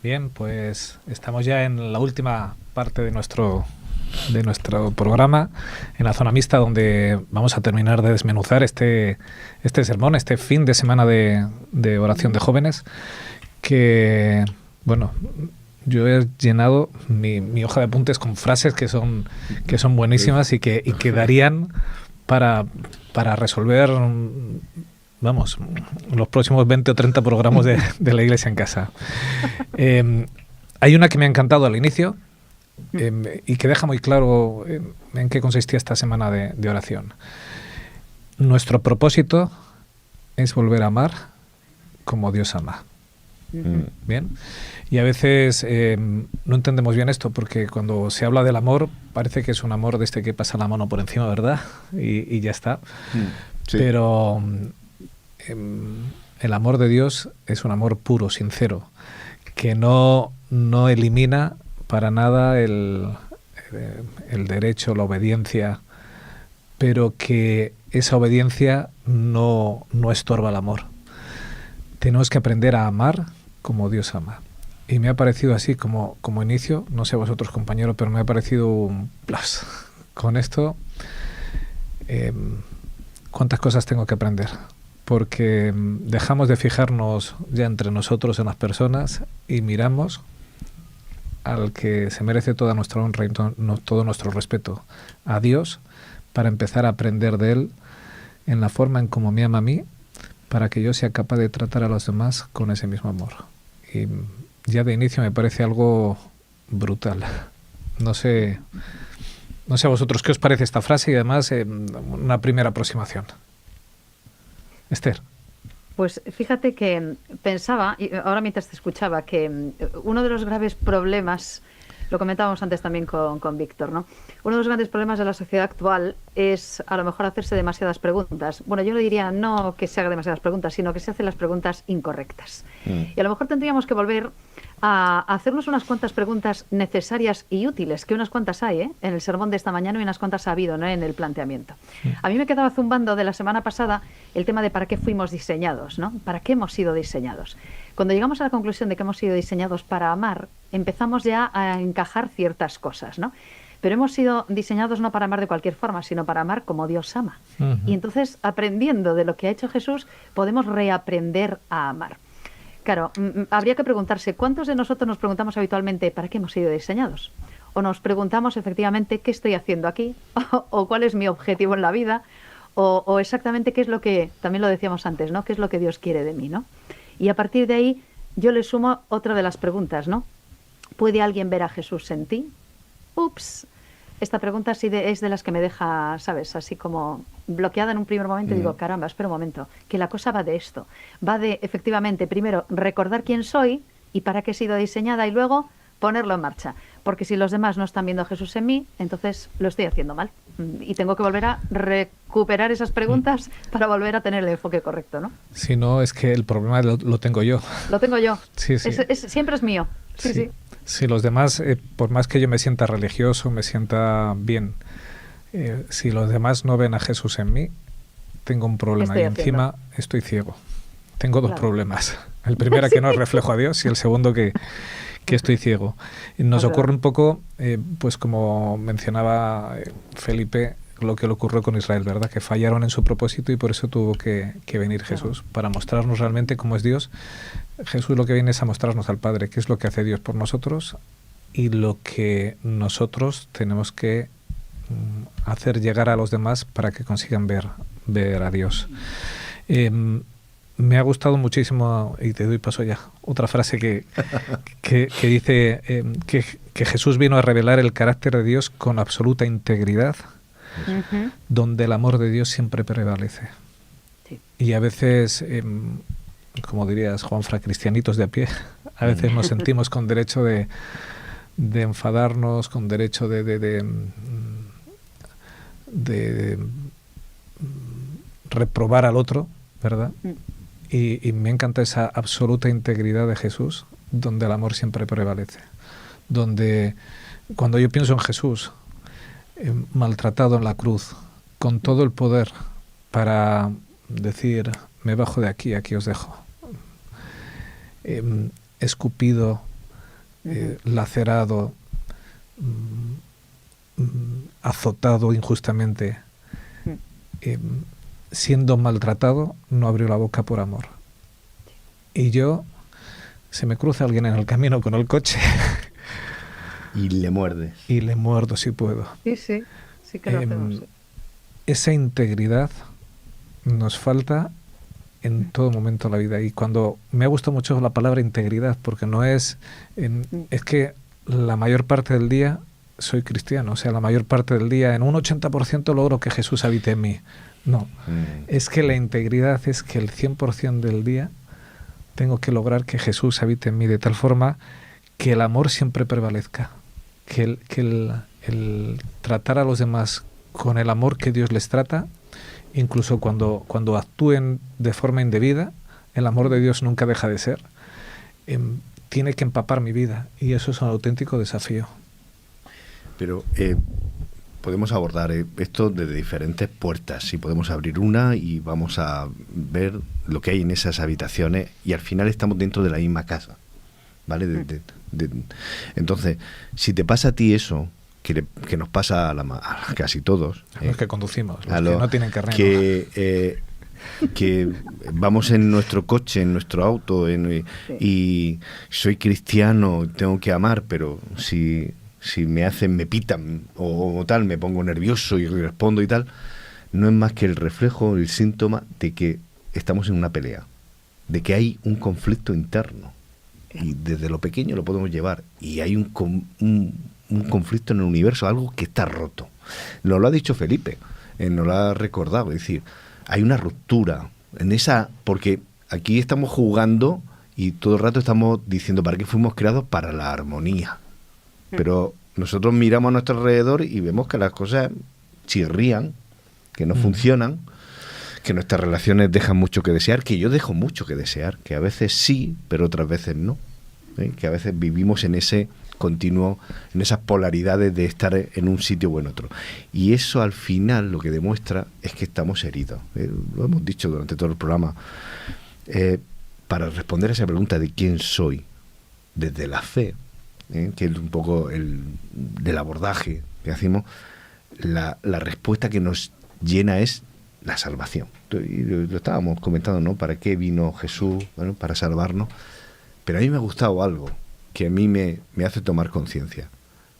Bien, pues estamos ya en la última parte de nuestro programa, en la zona mixta, donde vamos a terminar de desmenuzar este sermón, este fin de semana de oración de jóvenes, que, bueno, yo he llenado mi hoja de apuntes con frases que son buenísimas y que darían para resolver, vamos, los próximos 20 o 30 programas de la Iglesia en Casa. Hay una que me ha encantado al inicio y que deja muy claro en qué consistía esta semana de oración. Nuestro propósito es volver a amar como Dios ama. Bien. Y a veces no entendemos bien esto, porque cuando se habla del amor parece que es un amor de este que pasa la mano por encima, ¿verdad? Y ya está. Sí. Pero el amor de Dios es un amor puro, sincero, que no elimina para nada el derecho, la obediencia, pero que esa obediencia no estorba el amor. Tenemos que aprender a amar como Dios ama. Y me ha parecido así como inicio, no sé vosotros, compañeros, pero me ha parecido un plus. Con esto, ¿cuántas cosas tengo que aprender? Porque dejamos de fijarnos ya entre nosotros en las personas y miramos al que se merece toda nuestra honra y todo nuestro respeto, a Dios, para empezar a aprender de Él en la forma en cómo me ama a mí, para que yo sea capaz de tratar a los demás con ese mismo amor. Y ya de inicio me parece algo brutal. No sé a vosotros qué os parece esta frase y además una primera aproximación. Esther. Pues fíjate que pensaba, y ahora mientras te escuchaba, que uno de los graves problemas, lo comentábamos antes también con Víctor, ¿no? Uno de los grandes problemas de la sociedad actual es a lo mejor hacerse demasiadas preguntas. Bueno, yo no diría no que se haga demasiadas preguntas, sino que se hacen las preguntas incorrectas. Y a lo mejor tendríamos que volver a hacernos unas cuantas preguntas necesarias y útiles, que unas cuantas hay en el sermón de esta mañana y unas cuantas ha habido, ¿no?, en el planteamiento. A mí me quedaba zumbando de la semana pasada el tema de para qué fuimos diseñados, ¿no? ¿Para qué hemos sido diseñados? Cuando llegamos a la conclusión de que hemos sido diseñados para amar, empezamos ya a encajar ciertas cosas, ¿no? Pero hemos sido diseñados no para amar de cualquier forma, sino para amar como Dios ama. Y entonces, aprendiendo de lo que ha hecho Jesús, podemos reaprender a amar. Claro, habría que preguntarse, ¿cuántos de nosotros nos preguntamos habitualmente para qué hemos sido diseñados? O nos preguntamos efectivamente qué estoy haciendo aquí, o cuál es mi objetivo en la vida, o exactamente qué es lo que, también lo decíamos antes, ¿no?, qué es lo que Dios quiere de mí, ¿no? Y a partir de ahí yo le sumo otra de las preguntas, ¿no? ¿Puede alguien ver a Jesús en ti? Ups, esta pregunta sí es de las que me deja, ¿sabes?, así como bloqueada en un primer momento. Y digo, caramba, espera un momento, que la cosa va de esto. Va de, efectivamente, primero recordar quién soy y para qué he sido diseñada y luego ponerlo en marcha. Porque si los demás no están viendo a Jesús en mí, entonces lo estoy haciendo mal. Y tengo que volver a recuperar esas preguntas para volver a tener el enfoque correcto, ¿no? Si no, es que el problema lo tengo yo. Lo tengo yo. Sí, sí. Siempre es mío. Sí, sí. Si los demás, por más que yo me sienta religioso, me sienta bien, si los demás no ven a Jesús en mí, tengo un problema. Y encima estoy ciego. Tengo dos problemas. El primero, que no reflejo a Dios, y el segundo, que estoy ciego. Y nos ocurre un poco, pues como mencionaba Felipe, lo que le ocurrió con Israel, ¿verdad? Que fallaron en su propósito y por eso tuvo que venir Jesús, para mostrarnos realmente cómo es Dios. Jesús lo que viene es a mostrarnos al Padre, qué es lo que hace Dios por nosotros y lo que nosotros tenemos que hacer llegar a los demás para que consigan ver a Dios. me ha gustado muchísimo, y te doy paso ya, otra frase que dice que Jesús vino a revelar el carácter de Dios con absoluta integridad, donde el amor de Dios siempre prevalece. Sí. Y a veces, como dirías, Juanfra, cristianitos de a pie, a veces nos sentimos con derecho de enfadarnos, con derecho de reprobar al otro, ¿verdad? Y me encanta esa absoluta integridad de Jesús, donde el amor siempre prevalece. Donde, cuando yo pienso en Jesús, maltratado en la cruz, con todo el poder para decir, me bajo de aquí, aquí os dejo. Escupido, lacerado, azotado injustamente, siendo maltratado, no abrió la boca por amor. Y yo, se me cruza alguien en el camino con el coche y le muerdes. Y le muerdo si puedo. Sí que lo hacemos. Esa integridad nos falta en todo momento de la vida. Y cuando me ha gustado mucho la palabra integridad, porque no es... es que la mayor parte del día soy cristiano, o sea, la mayor parte del día, en un 80% logro que Jesús habite en mí. No, es que la integridad es que el 100% del día tengo que lograr que Jesús habite en mí de tal forma que el amor siempre prevalezca, que el tratar a los demás con el amor que Dios les trata, incluso cuando actúen de forma indebida, el amor de Dios nunca deja de ser, tiene que empapar mi vida, y eso es un auténtico desafío. Pero podemos abordar esto desde diferentes puertas. Si podemos abrir una y vamos a ver lo que hay en esas habitaciones, y al final estamos dentro de la misma casa, ¿vale? Entonces, si te pasa a ti eso, que nos pasa a casi todos, a los que conducimos, los que no tienen carnet, que vamos en nuestro coche, en nuestro auto, y soy cristiano, tengo que amar, pero si me pitan o tal, me pongo nervioso y respondo y tal, no es más que el reflejo, el síntoma de que estamos en una pelea, de que hay un conflicto interno, y desde lo pequeño lo podemos llevar, y hay un conflicto en el universo, algo que está roto. Nos lo ha dicho Felipe, nos lo ha recordado, es decir, hay una ruptura en esa, porque aquí estamos jugando y todo el rato estamos diciendo para qué fuimos creados, para la armonía. Pero nosotros miramos a nuestro alrededor y vemos que las cosas chirrían, que no funcionan, que nuestras relaciones dejan mucho que desear, que yo dejo mucho que desear, que a veces sí, pero otras veces no, que a veces vivimos en ese continuo, en esas polaridades de estar en un sitio o en otro. Y eso al final lo que demuestra es que estamos heridos. Lo hemos dicho durante todo el programa. Para responder a esa pregunta de quién soy, desde la fe, que es un poco del abordaje que hacemos, la respuesta que nos llena es la salvación. Y lo estábamos comentando, ¿no? ¿Para qué vino Jesús? Bueno, para salvarnos. Pero a mí me ha gustado algo que a mí me hace tomar conciencia.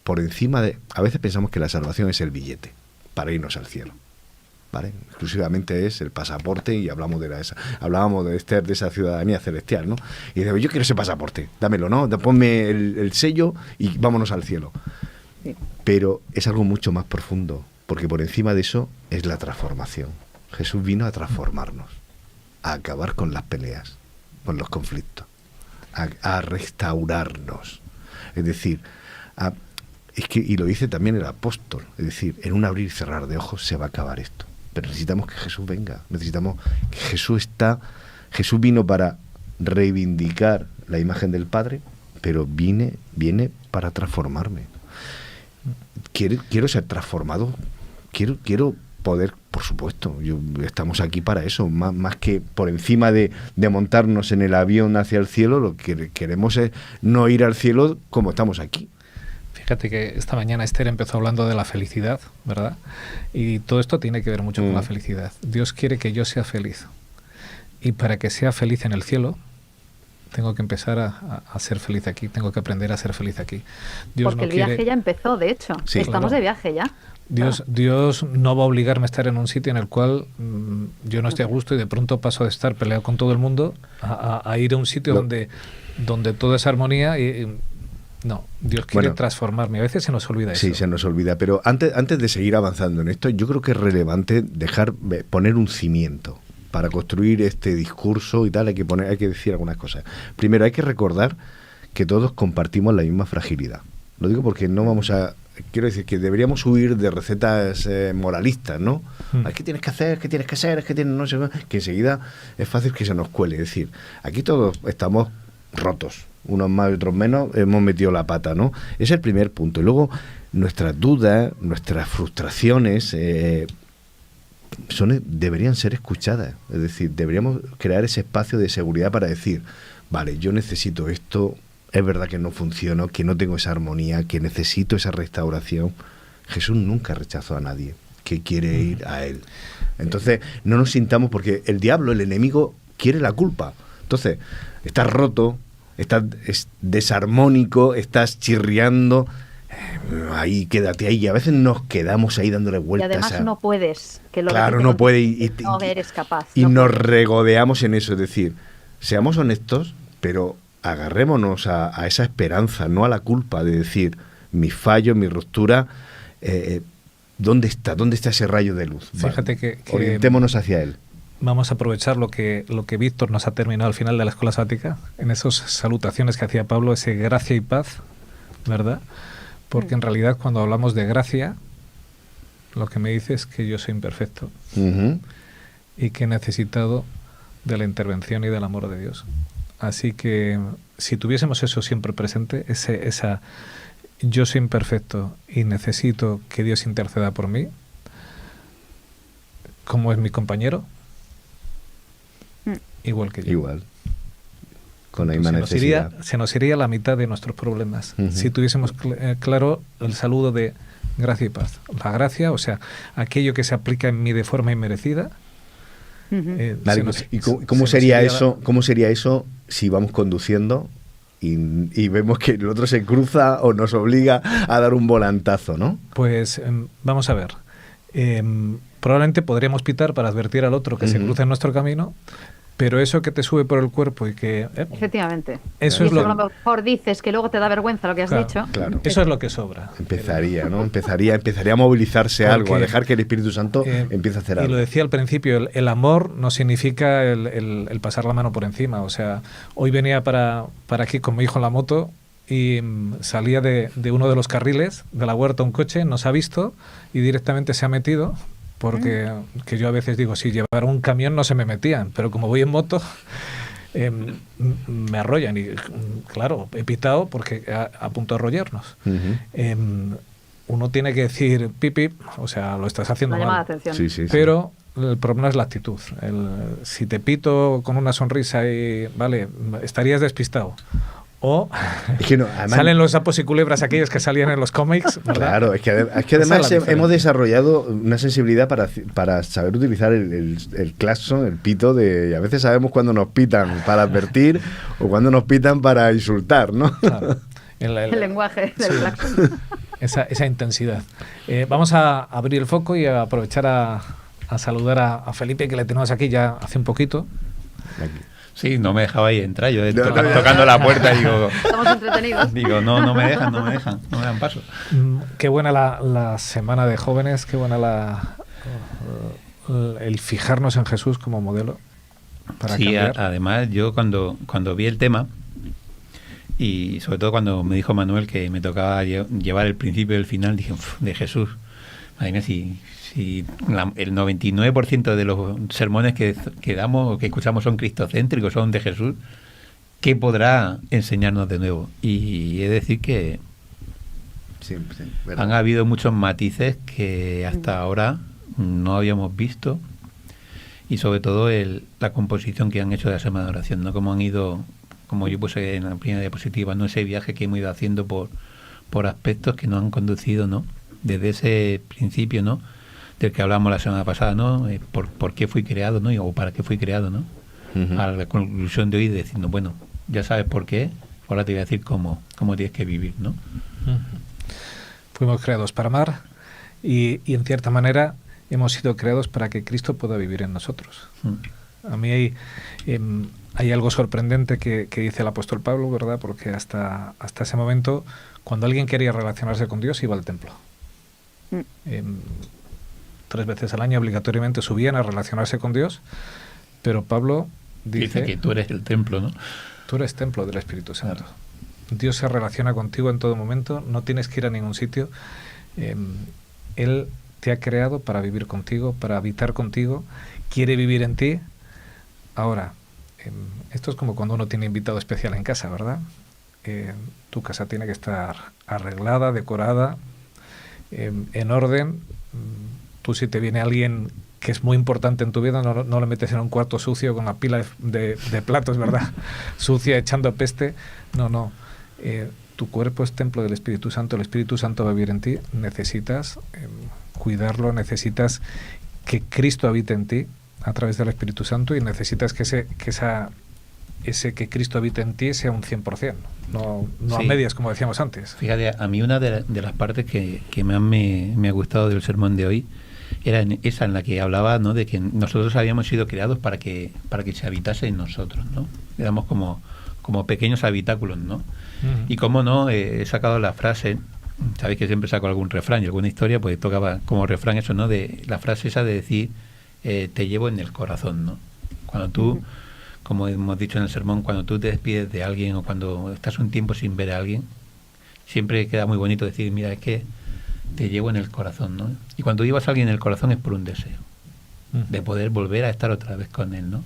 Por encima de... A veces pensamos que la salvación es el billete para irnos al cielo, ¿vale? Exclusivamente es el pasaporte, y hablábamos de esa ciudadanía celestial, ¿no? Y digo, yo quiero ese pasaporte, dámelo, ¿no? Ponme el sello y vámonos al cielo. Sí. Pero es algo mucho más profundo, porque por encima de eso es la transformación. Jesús vino a transformarnos, a acabar con las peleas, con los conflictos, a restaurarnos. Es decir, y lo dice también el apóstol, es decir, en un abrir y cerrar de ojos se va a acabar esto. Pero necesitamos que Jesús venga, necesitamos que Jesús vino para reivindicar la imagen del Padre, pero viene para transformarme. Quiero ser transformado, quiero poder, por supuesto, estamos aquí para eso, más que por encima de montarnos en el avión hacia el cielo, lo que queremos es no ir al cielo como estamos aquí. Fíjate que esta mañana Esther empezó hablando de la felicidad, ¿verdad? Y todo esto tiene que ver mucho con la felicidad. Dios quiere que yo sea feliz. Y para que sea feliz en el cielo, tengo que empezar a ser feliz aquí, tengo que aprender a ser feliz aquí. Dios Porque no el quiere... viaje ya empezó, de hecho. Sí, Estamos claro. de viaje ya. Dios no va a obligarme a estar en un sitio en el cual yo no estoy a gusto y de pronto paso de estar peleado con todo el mundo a ir a un sitio donde todo es armonía no, Dios quiere transformarme. A veces se nos olvida eso. Sí, se nos olvida. Pero antes de seguir avanzando en esto, yo creo que es relevante poner un cimiento. Para construir este discurso y tal hay que decir algunas cosas. Primero, hay que recordar que todos compartimos la misma fragilidad. Lo digo porque no vamos a... Quiero decir que deberíamos huir de recetas moralistas, ¿no? ¿Qué tienes que hacer? ¿Qué tienes que hacer? ¿Qué tienes no sé qué? Que enseguida es fácil que se nos cuele. Es decir, aquí todos estamos rotos. Unos más y otros menos, hemos metido la pata, ¿no? Es el primer punto. Y luego, nuestras dudas, nuestras frustraciones... deberían ser escuchadas, es decir, deberíamos crear ese espacio de seguridad para decir, vale, yo necesito esto, es verdad que no funciona, que no tengo esa armonía, que necesito esa restauración. Jesús nunca rechazó a nadie que quiere ir a Él. Entonces, no nos sintamos, porque el diablo, el enemigo, quiere la culpa. Entonces, estás roto, estás desarmónico, estás chirriando... ahí quédate ahí, y a veces nos quedamos ahí dándole vueltas. Y además no puedes, que lo claro, no puede no eres capaz. Y no nos puedes. regodeamos en eso, es decir, seamos honestos, pero agarrémonos a esa esperanza, no a la culpa de decir mi fallo, mi ruptura, ¿dónde está ese rayo de luz? Fíjate que orientémonos hacia él. Vamos a aprovechar lo que Víctor nos ha terminado al final de la escuela sabática, en esas salutaciones que hacía Pablo, ese gracia y paz, ¿verdad? Porque en realidad cuando hablamos de gracia, lo que me dice es que yo soy imperfecto y que he necesitado de la intervención y del amor de Dios. Así que si tuviésemos eso siempre presente, esa yo soy imperfecto y necesito que Dios interceda por mí, como es mi compañero, igual que yo. Igual. Con la misma necesidad. Se nos iría la mitad de nuestros problemas si tuviésemos claro el saludo de gracia y paz. La gracia, o sea, aquello que se aplica en mí de forma inmerecida. Vale, ¿y cómo sería eso? ¿Cómo sería eso si vamos conduciendo y vemos que el otro se cruza o nos obliga a dar un volantazo, ¿no? Pues vamos a ver. Probablemente podríamos pitar para advertir al otro que se cruza en nuestro camino. Pero eso que te sube por el cuerpo y que... Efectivamente. Eso es y lo a lo mejor dices que luego te da vergüenza lo que has dicho. Claro. Eso es lo que sobra. Empezaría, ¿no? Empezaría a movilizarse algo, a dejar que el Espíritu Santo empiece a hacer algo. Y lo decía al principio, el amor no significa el pasar la mano por encima. O sea, hoy venía para aquí con mi hijo en la moto y salía de uno de los carriles de la huerta un coche, nos ha visto y directamente se ha metido... Porque que yo a veces digo, si llevara un camión no se me metían, pero como voy en moto, me arrollan. Y claro, he pitado porque a punto de arrollarnos. Uno tiene que decir, pip, o sea, lo estás haciendo mal. La atención. Sí. Pero el problema es la actitud. Si te pito con una sonrisa y, vale, estarías despistado. O es que no, además, salen los sapos y culebras aquellos que salían en los cómics, ¿verdad? Claro, es que además hemos desarrollado una sensibilidad para saber utilizar el claxon, el pito, y a veces sabemos cuándo nos pitan para advertir o cuándo nos pitan para insultar, ¿no? Claro. El lenguaje del claxon. Esa intensidad. Vamos a abrir el foco y a aprovechar a saludar a Felipe, que le tenemos aquí ya hace un poquito. Aquí. Sí, no me dejaba ahí entrar, yo tocando la puerta y digo... Estamos entretenidos. Digo, no me dejan, no me dan paso. Qué buena la semana de jóvenes, qué buena el fijarnos en Jesús como modelo para cambiar. Además yo cuando vi el tema, y sobre todo cuando me dijo Manuel que me tocaba llevar el principio y el final, dije, de Jesús, madre mía, si el 99% de los sermones que damos o que escuchamos son cristocéntricos, son de Jesús, ¿qué podrá enseñarnos de nuevo? Y he de decir que han habido muchos matices que hasta ahora no habíamos visto, y sobre todo la composición que han hecho de la semana de oración, ¿no? Como han ido, como yo puse en la primera diapositiva, ¿no? Ese viaje que hemos ido haciendo por aspectos que nos han conducido, ¿no? Desde ese principio, ¿no? Del que hablamos la semana pasada, ¿no? ¿Por qué fui creado, ¿no? O para qué fui creado, ¿no? A la conclusión de hoy diciendo, bueno, ya sabes por qué, ahora te voy a decir cómo tienes que vivir, ¿no? Fuimos creados para amar y en cierta manera hemos sido creados para que Cristo pueda vivir en nosotros. A mí hay algo sorprendente que dice el apóstol Pablo, ¿verdad? Porque hasta ese momento, cuando alguien quería relacionarse con Dios, iba al templo. 3 veces al año obligatoriamente subían a relacionarse con Dios, pero Pablo dice que tú eres el templo, ¿no? Tú eres templo del Espíritu Santo. Claro. Dios se relaciona contigo en todo momento, no tienes que ir a ningún sitio. Él te ha creado para vivir contigo, para habitar contigo, quiere vivir en ti. Ahora, esto es como cuando uno tiene invitado especial en casa, ¿verdad? Tu casa tiene que estar arreglada, decorada, en orden. Tú, si te viene alguien que es muy importante en tu vida, no le metes en un cuarto sucio con la pila de platos, ¿verdad? Sucia, echando peste. No. Tu cuerpo es templo del Espíritu Santo, el Espíritu Santo va a vivir en ti. Necesitas cuidarlo, necesitas que Cristo habite en ti a través del Espíritu Santo, y necesitas que ese que Cristo habite en ti sea un 100%, no Sí. a medias, como decíamos antes. Fíjate, a mí una de las partes que más me ha gustado del sermón de hoy era esa en la que hablaba, ¿no?, de que nosotros habíamos sido creados para que se habitase en nosotros, ¿no? Éramos como pequeños habitáculos, ¿no? Y cómo no, he sacado la frase, sabéis que siempre saco algún refrán y alguna historia, pues tocaba como refrán eso, ¿no?, de la frase esa de decir, te llevo en el corazón, ¿no? Cuando tú, como hemos dicho en el sermón, cuando tú te despides de alguien o cuando estás un tiempo sin ver a alguien, siempre queda muy bonito decir, mira, es que te llevo en el corazón, ¿no? Y cuando llevas a alguien en el corazón es por un deseo de poder volver a estar otra vez con él, ¿no?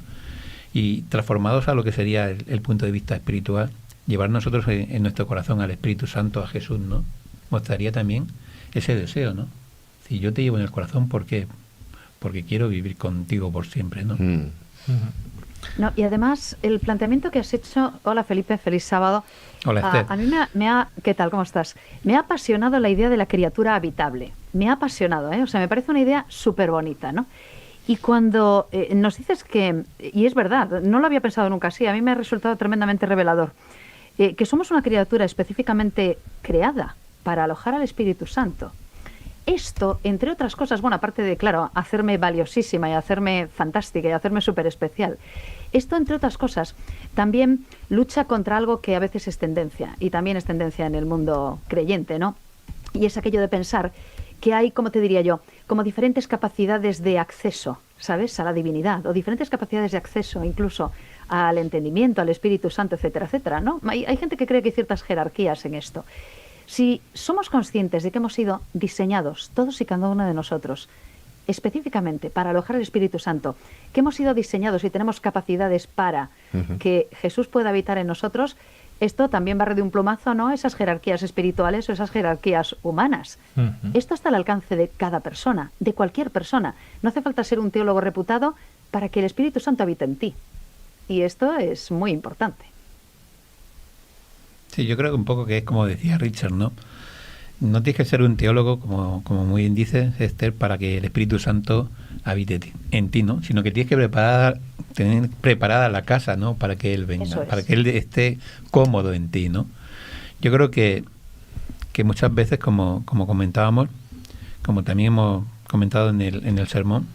Y transformados a lo que sería el punto de vista espiritual, llevar nosotros en nuestro corazón al Espíritu Santo, a Jesús, ¿no?, mostraría también ese deseo, ¿no? Si yo te llevo en el corazón, ¿por qué? Porque quiero vivir contigo por siempre, ¿no? No, y además, el planteamiento que has hecho... Hola, Felipe, feliz sábado. Hola, Esther. A mí me ha... ¿Qué tal? ¿Cómo estás? Me ha apasionado la idea de la criatura habitable. Me ha apasionado, ¿eh? O sea, me parece una idea súper bonita, ¿no? Y cuando nos dices que... Y es verdad, no lo había pensado nunca así, a mí me ha resultado tremendamente revelador. Que somos una criatura específicamente creada para alojar al Espíritu Santo. Esto, entre otras cosas, bueno, aparte de, claro, hacerme valiosísima y hacerme fantástica y hacerme súper especial, esto, entre otras cosas, también lucha contra algo que a veces es tendencia, y también es tendencia en el mundo creyente, ¿no? Y es aquello de pensar que hay, como te diría yo, como diferentes capacidades de acceso, ¿sabes?, a la divinidad, o diferentes capacidades de acceso incluso al entendimiento, al Espíritu Santo, etcétera, etcétera, ¿no? Hay gente que cree que hay ciertas jerarquías en esto. Si somos conscientes de que hemos sido diseñados, todos y cada uno de nosotros, específicamente para alojar el Espíritu Santo, que hemos sido diseñados y tenemos capacidades para que Jesús pueda habitar en nosotros, esto también barre de un plumazo, ¿no?, esas jerarquías espirituales o esas jerarquías humanas. Esto está al alcance de cada persona, de cualquier persona. No hace falta ser un teólogo reputado para que el Espíritu Santo habite en ti. Y esto es muy importante. Sí, yo creo que un poco que es como decía Richard, ¿no? No tienes que ser un teólogo, como muy bien dice Esther, para que el Espíritu Santo habite en ti, ¿no? Sino que tienes que tener preparada la casa, ¿no?, para que Él venga, para que Él esté cómodo en ti, ¿no? Yo creo que muchas veces, como comentábamos, como también hemos comentado en el sermón,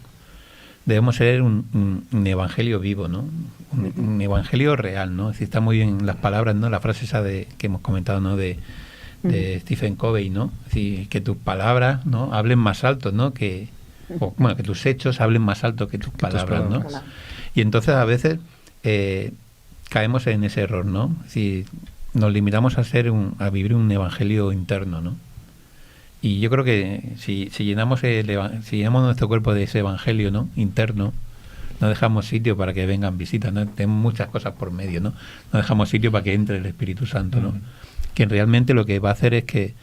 debemos ser un evangelio vivo, ¿no? Un evangelio real, ¿no? Es decir, está muy bien las palabras, ¿no? La frase esa que hemos comentado, ¿no?, de Stephen Covey, ¿no? Es decir, que tus palabras, ¿no?, hablen más alto, ¿no?, que tus hechos hablen más alto que tus palabras, ¿no? Y entonces a veces caemos en ese error, ¿no? Es decir, nos limitamos a vivir un evangelio interno, ¿no? Y yo creo que si llenamos nuestro cuerpo de ese evangelio, ¿no?, interno, no dejamos sitio para que vengan visitas, ¿no? Tenemos muchas cosas por medio, ¿no? No dejamos sitio para que entre el Espíritu Santo, ¿no? Que realmente lo que va a hacer es que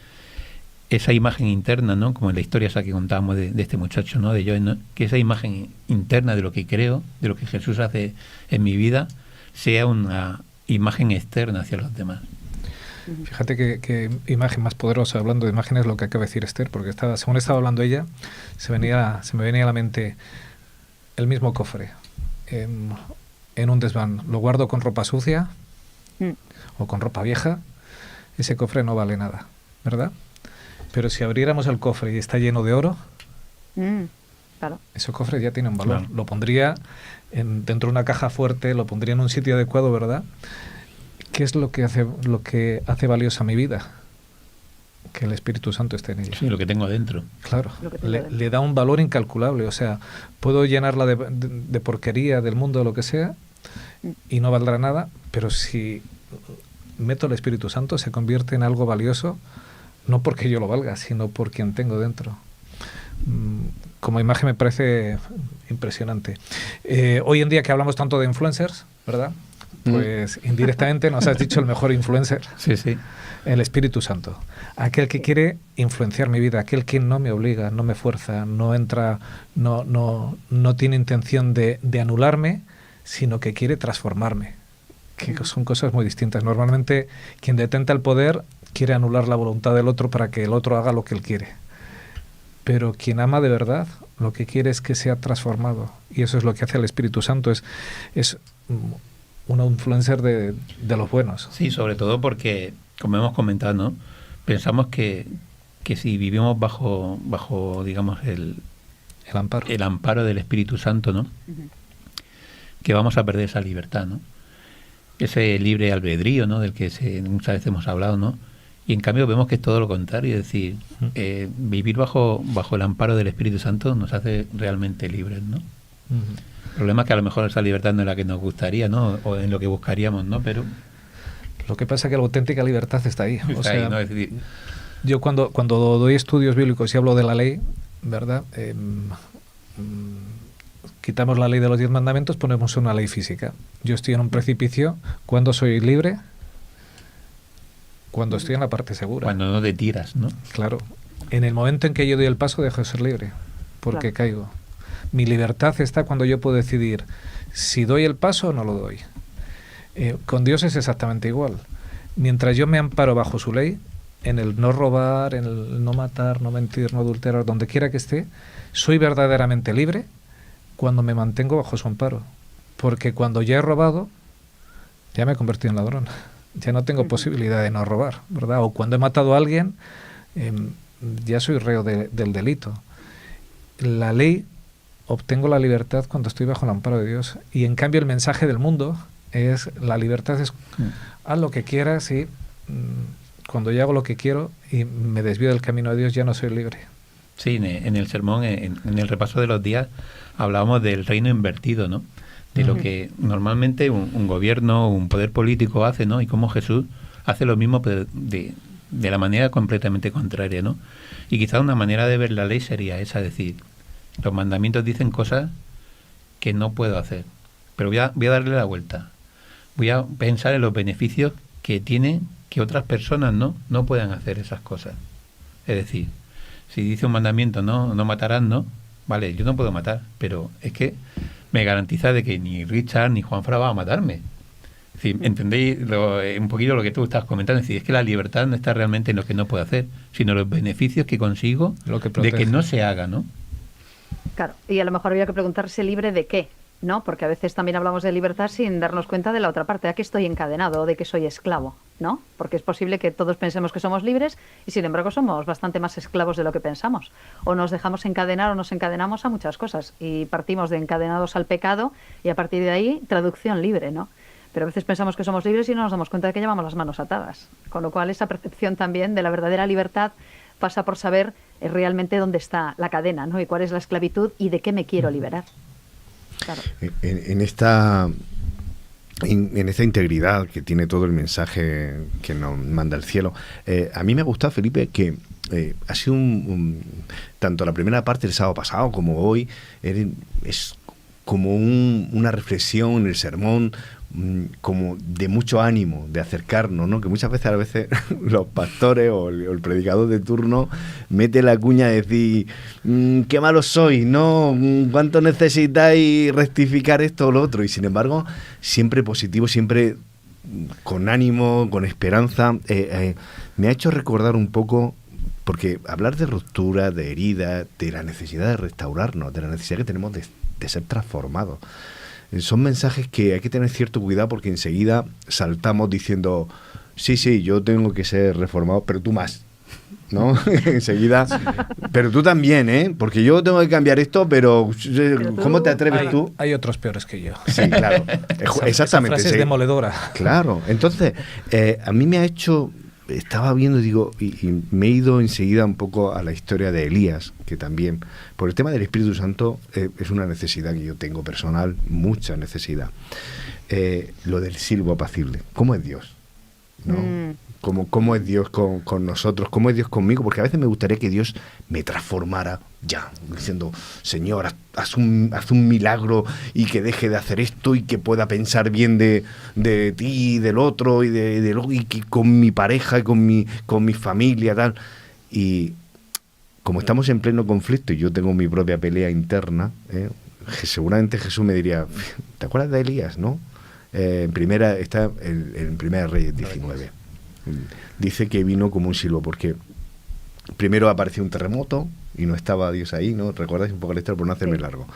esa imagen interna, ¿no?, como en la historia esa que contábamos de este muchacho, ¿no?, de Joel, ¿no?, que esa imagen interna de lo que creo, de lo que Jesús hace en mi vida, sea una imagen externa hacia los demás. Fíjate que imagen más poderosa, hablando de imágenes, lo que acaba de decir Esther, porque según estaba hablando ella, se me venía a la mente el mismo cofre en un desván. Lo guardo con ropa sucia o con ropa vieja, ese cofre no vale nada, ¿verdad? Pero si abriéramos el cofre y está lleno de oro, claro, ese cofre ya tiene un valor. Claro. Lo pondría dentro de una caja fuerte, lo pondría en un sitio adecuado, ¿verdad? ¿Qué es lo que hace valiosa mi vida? Que el Espíritu Santo esté en ella. Sí, lo que tengo adentro. Claro, Lo que tengo dentro. le da un valor incalculable. O sea, puedo llenarla de porquería del mundo, de lo que sea, y no valdrá nada, pero si meto el Espíritu Santo se convierte en algo valioso, no porque yo lo valga, sino por quien tengo dentro. Como imagen me parece impresionante. Hoy en día que hablamos tanto de influencers, ¿verdad? Pues indirectamente nos has dicho el mejor influencer, Sí, sí. el Espíritu Santo. Aquel que quiere influenciar mi vida, aquel que no me obliga, no me fuerza, no entra, no tiene intención de anularme, sino que quiere transformarme. Que son cosas muy distintas. Normalmente quien detenta el poder quiere anular la voluntad del otro para que el otro haga lo que él quiere. Pero quien ama de verdad, lo que quiere es que sea transformado. Y eso es lo que hace el Espíritu Santo. Es un influencer de los buenos. Sí, sobre todo porque, como hemos comentado, ¿no? Pensamos que si vivimos bajo digamos, el amparo del Espíritu Santo, ¿no? Que vamos a perder esa libertad, ¿no? Ese libre albedrío, ¿no? Del que muchas veces hemos hablado, ¿no? Y en cambio vemos que es todo lo contrario, es decir, vivir bajo el amparo del Espíritu Santo nos hace realmente libres, ¿no? El problema es que a lo mejor esa libertad no es la que nos gustaría, ¿no? O en lo que buscaríamos, ¿no? Pero lo que pasa es que la auténtica libertad está ahí. está ahí, ¿no? Es decir, yo cuando doy estudios bíblicos y hablo de la ley, ¿verdad? Quitamos la ley de los 10 mandamientos, ponemos una ley física. Yo estoy en un precipicio. ¿Cuándo soy libre? Cuando estoy en la parte segura. cuando no te tiras, ¿no? Claro. En el momento en que yo doy el paso, dejo de ser libre, porque caigo. Mi libertad está cuando yo puedo decidir si doy el paso o no lo doy. Con Dios es exactamente igual. Mientras yo me amparo bajo su ley, en el no robar, en el no matar, no mentir, no adulterar, donde quiera que esté, soy verdaderamente libre cuando me mantengo bajo su amparo. Porque cuando ya he robado, ya me he convertido en ladrón. Ya no tengo posibilidad de no robar, ¿verdad? O cuando he matado a alguien, ya soy reo del delito. La ley, obtengo la libertad cuando estoy bajo el amparo de Dios. Y en cambio el mensaje del mundo es, la libertad es, haz lo que quieras y cuando yo hago lo que quiero y me desvío del camino de Dios, ya no soy libre. Sí, en el sermón, en el repaso de los días, hablábamos del reino invertido, ¿no? De lo que normalmente un gobierno, un poder político hace, ¿no? Y cómo Jesús hace lo mismo, pero de la manera completamente contraria, ¿no? Y quizá una manera de ver la ley sería esa, decir, los mandamientos dicen cosas que no puedo hacer, pero voy a darle la vuelta. Voy a pensar en los beneficios que tiene que otras personas no puedan hacer esas cosas. Es decir, si dice un mandamiento, no matarás, ¿no? Vale, yo no puedo matar, pero es que me garantiza de que ni Richard ni Juanfra va a matarme. Es decir, ¿entendéis un poquito lo que tú estás comentando? Es decir, es que la libertad no está realmente en lo que no puedo hacer, sino en los beneficios que consigo de que no se haga, ¿no? Claro, y a lo mejor había que preguntarse libre de qué, ¿no? Porque a veces también hablamos de libertad sin darnos cuenta de la otra parte, ¿a qué estoy encadenado o de que soy esclavo? ¿No? Porque es posible que todos pensemos que somos libres y sin embargo somos bastante más esclavos de lo que pensamos. O nos dejamos encadenar o nos encadenamos a muchas cosas y partimos de encadenados al pecado y a partir de ahí traducción libre, ¿no? Pero a veces pensamos que somos libres y no nos damos cuenta de que llevamos las manos atadas. Con lo cual esa percepción también de la verdadera libertad pasa por saber realmente dónde está la cadena, ¿no? Y cuál es la esclavitud y de qué me quiero liberar. Claro. En esta integridad que tiene todo el mensaje que nos manda el cielo, a mí me ha gustado, Felipe, que ha sido tanto la primera parte del sábado pasado como hoy, es como una reflexión en el sermón, como de mucho ánimo, de acercarnos, ¿no? Que muchas veces los pastores o el predicador de turno mete la cuña de decir qué malos sois, ¿no? ¿Cuánto necesitáis rectificar esto o lo otro? Y sin embargo, siempre positivo, siempre con ánimo, con esperanza. Me ha hecho recordar un poco, porque hablar de ruptura, de herida, de la necesidad de restaurarnos, de la necesidad que tenemos de ser transformados. son mensajes que hay que tener cierto cuidado porque enseguida saltamos diciendo, sí, yo tengo que ser reformado, pero tú más, ¿no? Enseguida, pero tú también, ¿eh? Porque yo tengo que cambiar esto, pero ¿cómo te atreves tú? Hay otros peores que yo. Sí, claro. Exactamente. Esa frase es demoledora. Claro. Entonces, a mí me ha hecho... Estaba viendo, digo, y me he ido enseguida un poco a la historia de Elías, que también, por el tema del Espíritu Santo, es una necesidad que yo tengo personal, mucha necesidad. Lo del silbo apacible. ¿Cómo es Dios? ¿No? ¿Cómo es Dios con nosotros? ¿Cómo es Dios conmigo? Porque a veces me gustaría que Dios me transformara ya, diciendo, Señor, haz un milagro y que deje de hacer esto y que pueda pensar bien de ti y del otro y que con mi pareja y con mi familia, tal. Y como estamos en pleno conflicto y yo tengo mi propia pelea interna, seguramente Jesús me diría, ¿te acuerdas de Elías, no? En Primera Reyes 19. Dice que vino como un silbo, porque primero apareció un terremoto y no estaba Dios ahí, ¿no? ¿Recordáis un poco la historia por no hacerme largo?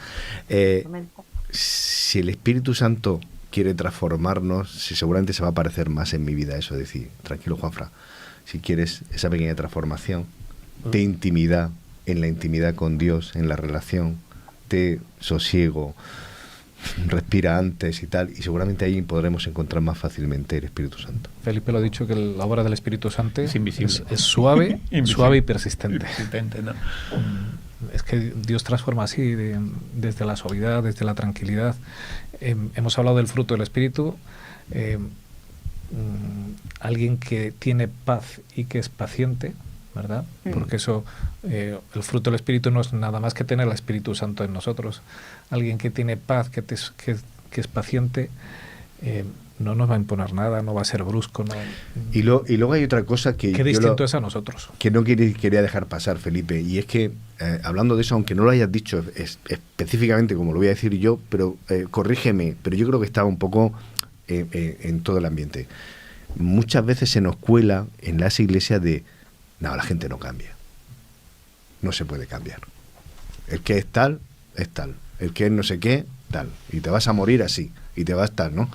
Si el Espíritu Santo quiere transformarnos, seguramente se va a aparecer más en mi vida eso, decir, tranquilo Juanfra, si quieres esa pequeña transformación de intimidad, en la intimidad con Dios, en la relación, de sosiego, respira antes y tal, y seguramente ahí podremos encontrar más fácilmente el Espíritu Santo. Felipe lo ha dicho, que la obra del Espíritu Santo es invisible, es suave, suave y persistente. ¿No? Es que Dios transforma así, desde la suavidad, desde la tranquilidad. Hemos hablado del fruto del Espíritu. Alguien que tiene paz y que es paciente, ¿verdad? Porque eso, el fruto del Espíritu no es nada más que tener el Espíritu Santo en nosotros. Alguien que tiene paz, que es paciente, no nos va a imponer nada, no va a ser brusco. No. Y luego hay otra cosa que... Qué distinto es a nosotros. Que no quería dejar pasar, Felipe, y es que, hablando de eso, aunque no lo hayas dicho específicamente como lo voy a decir yo, pero corrígeme, pero yo creo que estaba un poco en todo el ambiente. Muchas veces se nos cuela en las iglesias de, no, la gente no cambia. No se puede cambiar. El que es tal, es tal. El que es no sé qué, tal. Y te vas a morir así. Y te vas tal, ¿no?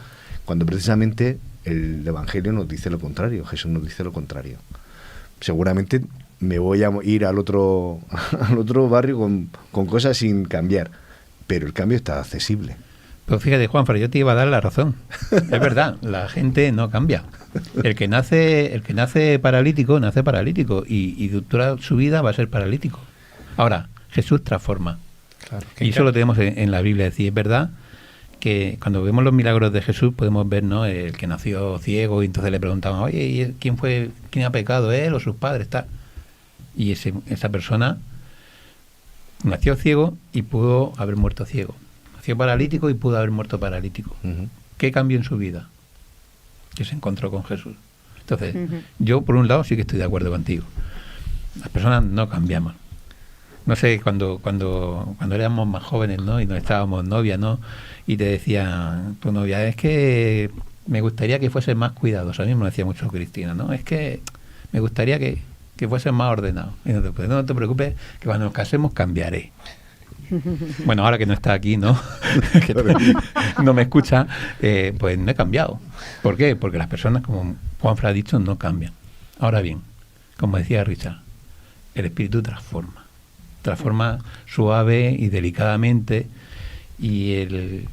Cuando precisamente el Evangelio nos dice lo contrario. Jesús nos dice lo contrario. Seguramente me voy a ir al otro barrio con cosas sin cambiar. Pero el cambio está accesible. Pues fíjate, Juanfra, yo te iba a dar la razón. Es verdad, la gente no cambia. El que nace paralítico, nace paralítico. Y toda su vida va a ser paralítico. Ahora, Jesús transforma. Claro, y eso lo tenemos en la Biblia. Es decir, es verdad que cuando vemos los milagros de Jesús podemos ver, ¿no?, el que nació ciego y entonces le preguntaban, oye, ¿y quién ha pecado, él o sus padres? Tal. Y esa persona nació ciego y pudo haber muerto ciego. Nació paralítico y pudo haber muerto paralítico. Uh-huh. ¿Qué cambió en su vida? Que se encontró con Jesús. Entonces, yo por un lado sí que estoy de acuerdo contigo. Las personas no cambiamos. No sé, cuando éramos más jóvenes, ¿no?, y nos estábamos novias, ¿no?, y te decía tu novia, es que me gustaría que fuesen más cuidadosos. A mí me lo decía mucho Cristina, ¿no? Es que me gustaría que fuesen más ordenados. Y no te preocupes, que cuando nos casemos cambiaré. Bueno, ahora que no está aquí, ¿no? Que no me escucha, pues no he cambiado. ¿Por qué? Porque las personas, como Juanfra ha dicho, no cambian. Ahora bien, como decía Richard, el Espíritu transforma suave y delicadamente, y el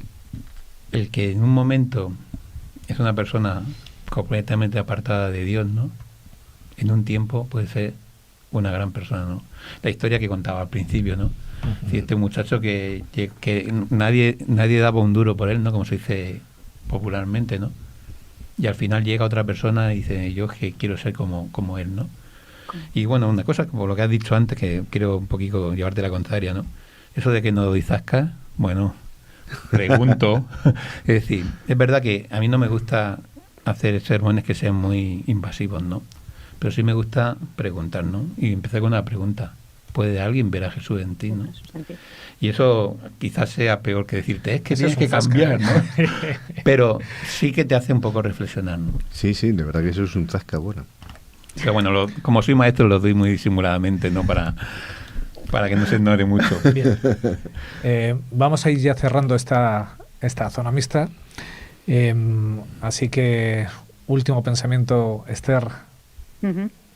que en un momento es una persona completamente apartada de Dios, ¿no?, en un tiempo puede ser una gran persona, ¿no? La historia que contaba al principio, ¿no? Uh-huh. Este muchacho que nadie daba un duro por él, ¿no?, como se dice popularmente, ¿no? Y al final llega otra persona y dice, yo que quiero ser como él, ¿no? Y bueno, una cosa, como lo que has dicho antes, que quiero un poquito llevarte la contraria, ¿no? Eso de que no doy zasca, bueno, pregunto. Es decir, es verdad que a mí no me gusta hacer sermones que sean muy invasivos, ¿no? Pero sí me gusta preguntar, ¿no? Y empecé con una pregunta. ¿Puede alguien ver a Jesús en ti, no? Y eso quizás sea peor que decirte, es que tienes que cambiar, ¿no? Pero sí que te hace un poco reflexionar, ¿no? Sí, de verdad que eso es un zasca bueno. Pero bueno, como soy maestro lo doy muy disimuladamente, ¿no?, para que no se ignore mucho. Bien. Vamos a ir ya cerrando esta esta zona mixta. Así que, último pensamiento, Esther,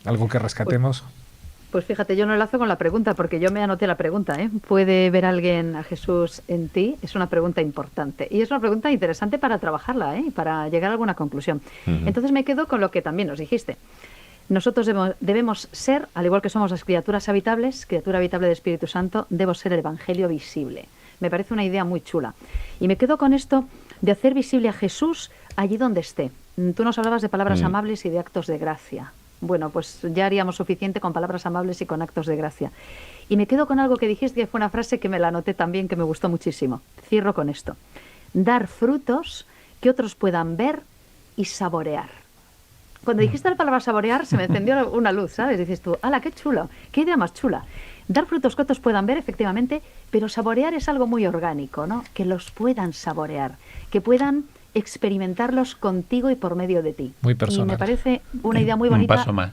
algo que rescatemos. Pues fíjate, yo no enlazo con la pregunta, porque yo me anoté la pregunta, ¿eh? ¿Puede ver alguien a Jesús en ti? Es una pregunta importante. Y es una pregunta interesante para trabajarla, ¿eh? Para llegar a alguna conclusión. Entonces me quedo con lo que también nos dijiste. Nosotros debemos ser, al igual que somos las criaturas habitables, criatura habitable del Espíritu Santo, debo ser el Evangelio visible. Me parece una idea muy chula. Y me quedo con esto de hacer visible a Jesús allí donde esté. Tú nos hablabas de palabras amables y de actos de gracia. Bueno, pues ya haríamos suficiente con palabras amables y con actos de gracia. Y me quedo con algo que dijiste, que fue una frase que me la anoté también, que me gustó muchísimo. Cierro con esto. Dar frutos que otros puedan ver y saborear. Cuando dijiste la palabra saborear, se me encendió una luz, ¿sabes? Dices tú, ¡hala, qué chulo! ¡Qué idea más chula! Dar frutos que otros puedan ver, efectivamente, pero saborear es algo muy orgánico, ¿no? Que los puedan saborear, que puedan experimentarlos contigo y por medio de ti. Muy personal. Y me parece una idea muy bonita. Un paso más.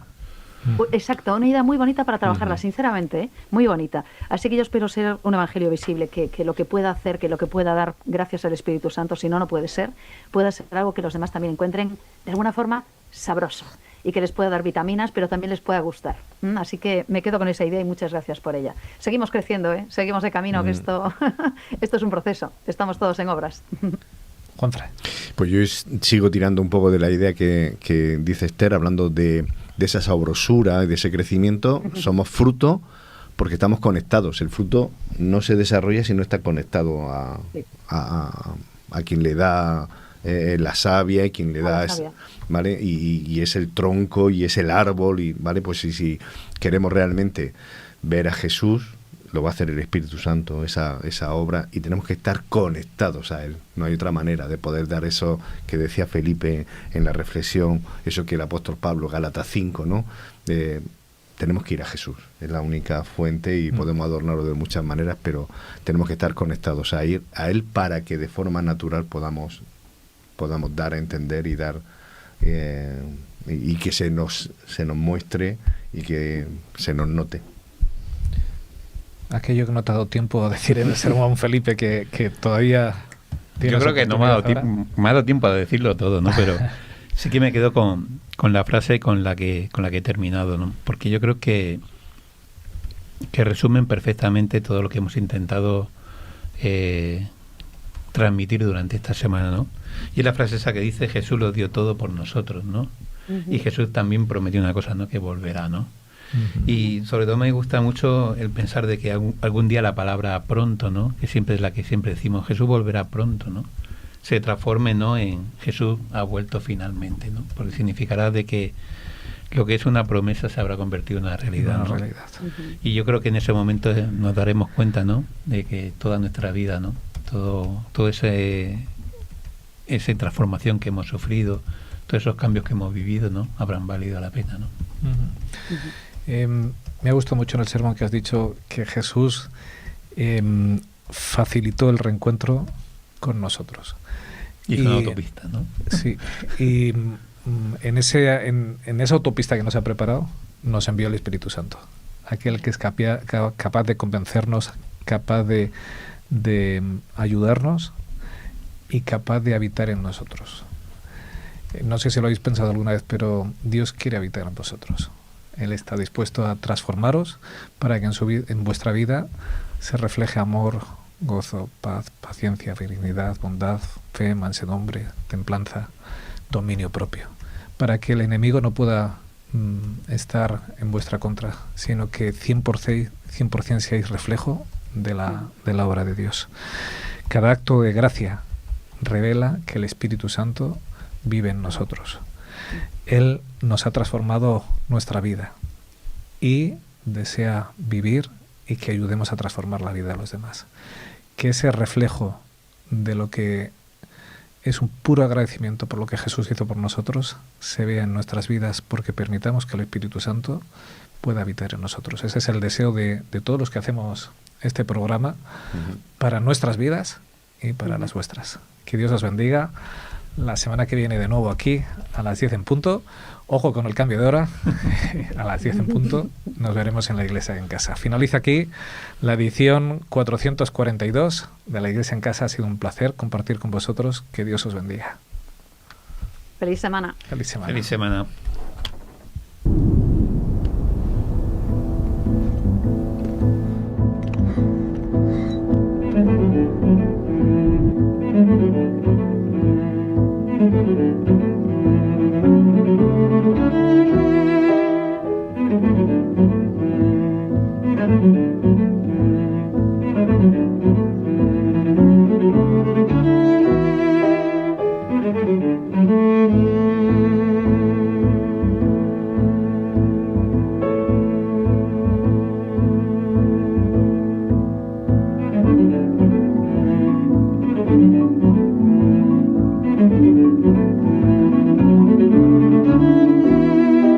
Exacto, una idea muy bonita para trabajarla, sinceramente, ¿eh? Muy bonita. Así que yo espero ser un evangelio visible, que lo que pueda hacer, que lo que pueda dar gracias al Espíritu Santo, si no, no puede ser, pueda ser algo que los demás también encuentren de alguna forma sabroso y que les pueda dar vitaminas, pero también les pueda gustar. Así que me quedo con esa idea y muchas gracias por ella. Seguimos creciendo, ¿eh? Seguimos de camino, que esto es un proceso. Estamos todos en obras. Juanfran. Pues yo sigo tirando un poco de la idea que dice Esther, hablando de esa sabrosura y de ese crecimiento. Somos fruto porque estamos conectados. El fruto no se desarrolla si no está conectado a quien le da la savia y quien le da, ¿vale? Y es el tronco y es el árbol, y ¿vale? Pues si queremos realmente ver a Jesús, lo va a hacer el Espíritu Santo, esa obra, y tenemos que estar conectados a Él. No hay otra manera de poder dar eso que decía Felipe en la reflexión, eso que el apóstol Pablo, Gálatas 5, ¿no? Tenemos que ir a Jesús, es la única fuente y podemos adornarlo de muchas maneras, pero tenemos que estar conectados a Él para que de forma natural podamos dar a entender y dar y que se nos muestre y que se nos note. Aquello que no te ha dado tiempo a decir en el sermón, Felipe, que todavía... Yo creo que no me ha dado tiempo a decirlo todo, ¿no? Pero sí que me quedo con la frase con la que he terminado, ¿no? Porque yo creo que resumen perfectamente todo lo que hemos intentado transmitir durante esta semana, ¿no? Y es la frase esa que dice: Jesús lo dio todo por nosotros, ¿no? Y Jesús también prometió una cosa, ¿no? Que volverá, ¿no? Y sobre todo me gusta mucho el pensar de que algún día la palabra pronto, ¿no? Que siempre es la que siempre decimos, Jesús volverá pronto, ¿no? Se transforme, ¿no? En Jesús ha vuelto finalmente, ¿no? Porque significará de que lo que es una promesa se habrá convertido en una realidad, ¿no? Y yo creo que en ese momento nos daremos cuenta, ¿no? De que toda nuestra vida, ¿no? Todo esa transformación que hemos sufrido, todos esos cambios que hemos vivido, ¿no? Habrán valido la pena, ¿no? Me ha gustado mucho en el sermón que has dicho que Jesús facilitó el reencuentro con nosotros. Hizo una autopista, ¿no? Sí, y en esa autopista que nos ha preparado, nos envió el Espíritu Santo, aquel que es capaz de convencernos, capaz de ayudarnos y capaz de habitar en nosotros. No sé si lo habéis pensado alguna vez, pero Dios quiere habitar en vosotros. Él está dispuesto a transformaros para que en vuestra vida se refleje amor, gozo, paz, paciencia, benignidad, bondad, fe, mansedumbre, templanza, dominio propio, para que el enemigo no pueda estar en vuestra contra, sino que 100% seáis reflejo de la obra de Dios. Cada acto de gracia revela que el Espíritu Santo vive en nosotros. Él nos ha transformado nuestra vida y desea vivir y que ayudemos a transformar la vida de los demás. Que ese reflejo de lo que es un puro agradecimiento por lo que Jesús hizo por nosotros se vea en nuestras vidas, porque permitamos que el Espíritu Santo pueda habitar en nosotros. Ese es el deseo de todos los que hacemos este programa para nuestras vidas y para las vuestras. Que Dios os bendiga. La semana que viene de nuevo aquí a las 10 en punto. Ojo con el cambio de hora. A las 10 en punto nos veremos en La Iglesia en Casa. Finaliza aquí la edición 442 de La Iglesia en Casa. Ha sido un placer compartir con vosotros. Que Dios os bendiga. Feliz semana. Feliz semana. Feliz semana.